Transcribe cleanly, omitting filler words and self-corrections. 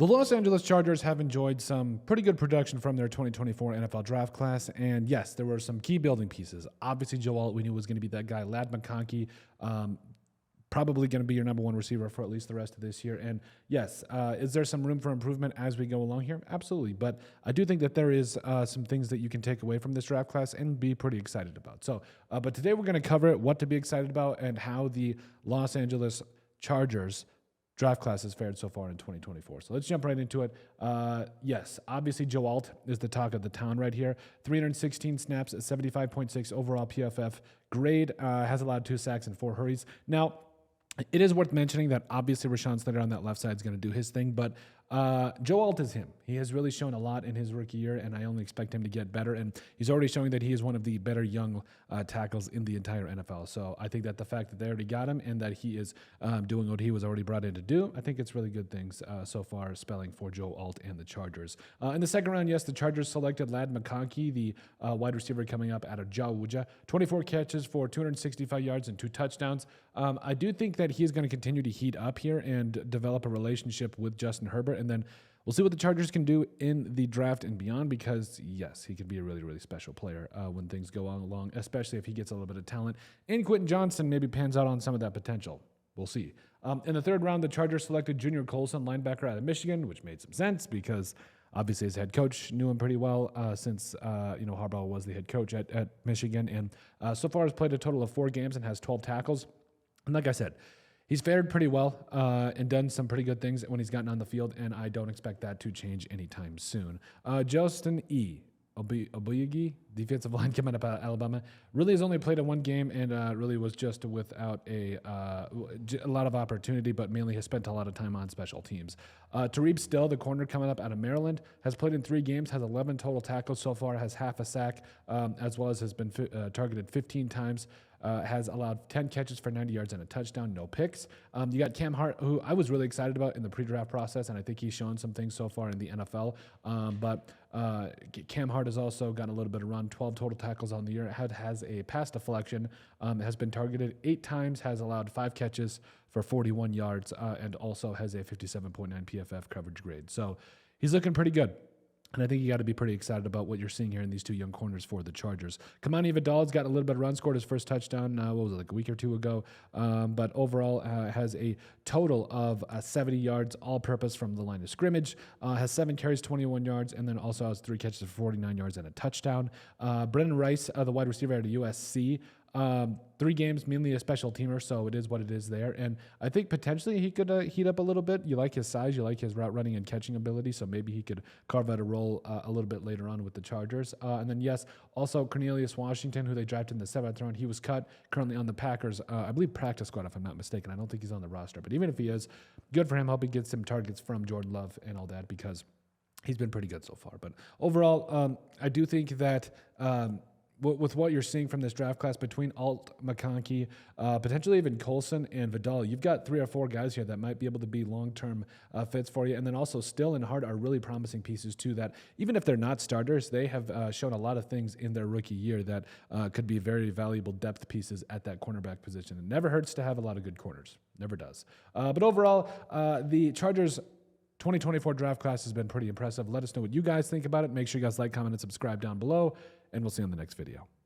The Los Angeles Chargers have enjoyed some pretty good production from their 2024 NFL draft class. And yes, there were some key building pieces. Obviously, Joe Alt, we knew was going to be that guy. Ladd McConkey, probably going to be your number one receiver for at least the rest of this year. And yes, is there some room for improvement as we go along here? Absolutely. But I do think that there is some things that you can take away from this draft class and be pretty excited about. So, but today we're going to cover what to be excited about and how the Los Angeles Chargers draft class has fared so far in 2024. So let's jump right into it. Yes, obviously Joe Alt is the talk of the town right here. 316 snaps, 75.6 overall PFF grade, has allowed 2 sacks and 4 hurries. Now, it is worth mentioning that obviously Rashawn Slater on that left side is going to do his thing, but Joe Alt is him. He has really shown a lot in his rookie year, and I only expect him to get better. And he's already showing that he is one of the better young tackles in the entire NFL. So I think that the fact that they already got him and that he is doing what he was already brought in to do, I think it's really good things so far spelling for Joe Alt and the Chargers. In the second round, yes, the Chargers selected Ladd McConkey, the wide receiver coming up out of Georgia. 24 catches for 265 yards and 2 touchdowns. I do think that he's going to continue to heat up here and develop a relationship with Justin Herbert. And then we'll see what the Chargers can do in the draft and beyond because, yes, he could be a really, really special player when things go on along, especially if he gets a little bit of talent. And Quentin Johnson maybe pans out on some of that potential. We'll see. In the third round, the Chargers selected Junior Colson, linebacker out of Michigan, which made some sense because obviously his head coach knew him pretty well since Harbaugh was the head coach at Michigan. And so far has played a total of 4 games and has 12 tackles. And like I said, he's fared pretty well and done some pretty good things when he's gotten on the field, and I don't expect that to change anytime soon. Justin Obuyigi, defensive line coming up out of Alabama, really has only played in 1 game and really was just without a lot of opportunity, but mainly has spent a lot of time on special teams. Tareeb Still, the corner coming up out of Maryland, has played in 3 games, has 11 total tackles so far, has half a sack, as well as has been targeted 15 times. Has allowed 10 catches for 90 yards and a touchdown, no picks. You got Cam Hart, who I was really excited about in the pre-draft process, and I think he's shown some things so far in the NFL. But Cam Hart has also gotten a little bit of run, 12 total tackles on the year, has a pass deflection, has been targeted 8 times, has allowed 5 catches for 41 yards, and also has a 57.9 PFF coverage grade. So he's looking pretty good. And I think you got to be pretty excited about what you're seeing here in these 2 young corners for the Chargers. Kamani Vidal's got a little bit of run, scored his first touchdown, like a week or 2 ago. But overall has a total of 70 yards all-purpose from the line of scrimmage, has 7 carries, 21 yards, and then also has 3 catches for 49 yards and a touchdown. Brennan Rice, the wide receiver out of USC, 3 games, mainly a special teamer, so it is what it is there. And I think potentially he could heat up a little bit. You like his size, you like his route running and catching ability, so maybe he could carve out a role a little bit later on with the Chargers. And then, yes, also Cornelius Washington, who they drafted in the 7th round. He was cut, currently on the Packers, I believe practice squad, if I'm not mistaken. I don't think he's on the roster, but even if he is, good for him. Hope he gets some targets from Jordan Love and all that because he's been pretty good so far. But overall, I do think that with what you're seeing from this draft class between Alt, McConkey, potentially even Colson and Vidal, you've got 3 or 4 guys here that might be able to be long-term fits for you. And then also Still and Hart are really promising pieces too that even if they're not starters, they have shown a lot of things in their rookie year that could be very valuable depth pieces at that cornerback position. It never hurts to have a lot of good corners. Never does. But overall, the Chargers 2024 draft class has been pretty impressive. Let us know what you guys think about it. Make sure you guys like, comment, and subscribe down below, and we'll see you on the next video.